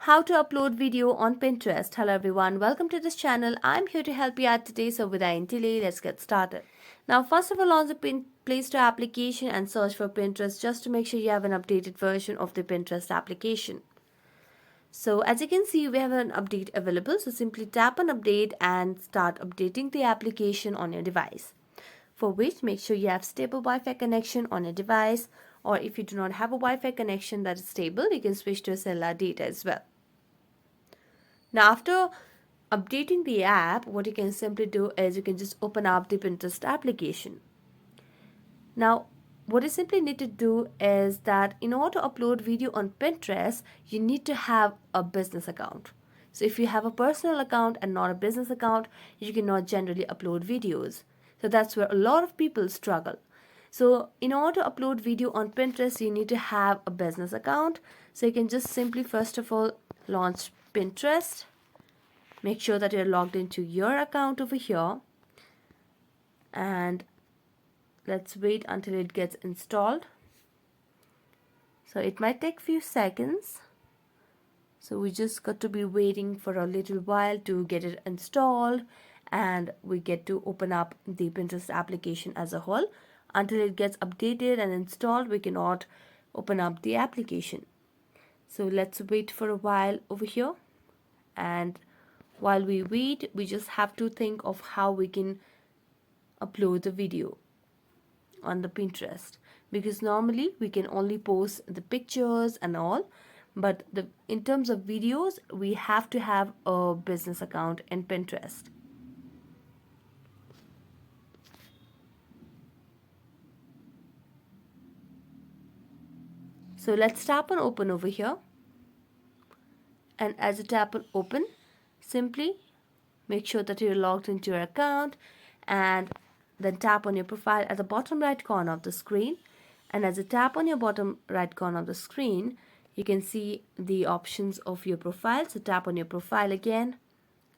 How to upload video on Pinterest. Hello everyone, welcome to this channel. I'm here to help you out today, so without any delay, let's get started. Now first of all, launch the Play Store application and search for Pinterest just to make sure you have an updated version of the Pinterest application. So as you can see, we have an update available, so simply tap on update and start updating the application on your device. For which, make sure you have stable Wi-Fi connection on your device, or if you do not have a Wi-Fi connection that is stable, you can switch to a cellular data as well. Now after updating the app, what you can simply do is you can just open up the Pinterest application. Now what you simply need to do is that in order to upload video on Pinterest, you need to have a business account. So if you have a personal account and not a business account, you cannot generally upload videos. So that's where a lot of people struggle. So in order to upload video on Pinterest, you need to have a business account. So you can just simply first of all launch Pinterest. Make sure that you're logged into your account over here, and let's wait until it gets installed. So it might take few seconds, so we just got to be waiting for a little while to get it installed, and we get to open up the Pinterest application as a whole. Until it gets updated and installed, we cannot open up the application. So let's wait for a while over here, and while we wait, we just have to think of how we can upload the video on the Pinterest, because normally we can only post the pictures and all, but in terms of videos, we have to have a business account in Pinterest. So let's tap on open over here, and as you tap on open, simply make sure that you're logged into your account, and then tap on your profile at the bottom right corner of the screen. And as you tap on your bottom right corner of the screen, you can see the options of your profile. So tap on your profile again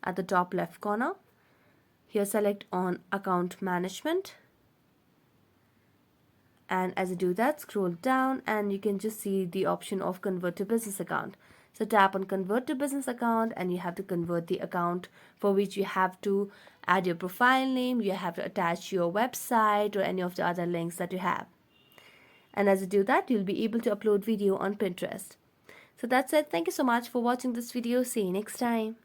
at the top left corner. Here select on account management, and as you do that, scroll down and you can just see the option of convert to business account. So tap on convert to business account, and you have to convert the account, for which you have to add your profile name, you have to attach your website or any of the other links that you have. And as you do that, you'll be able to upload video on Pinterest. So that's it. Thank you so much for watching this video. See you next time.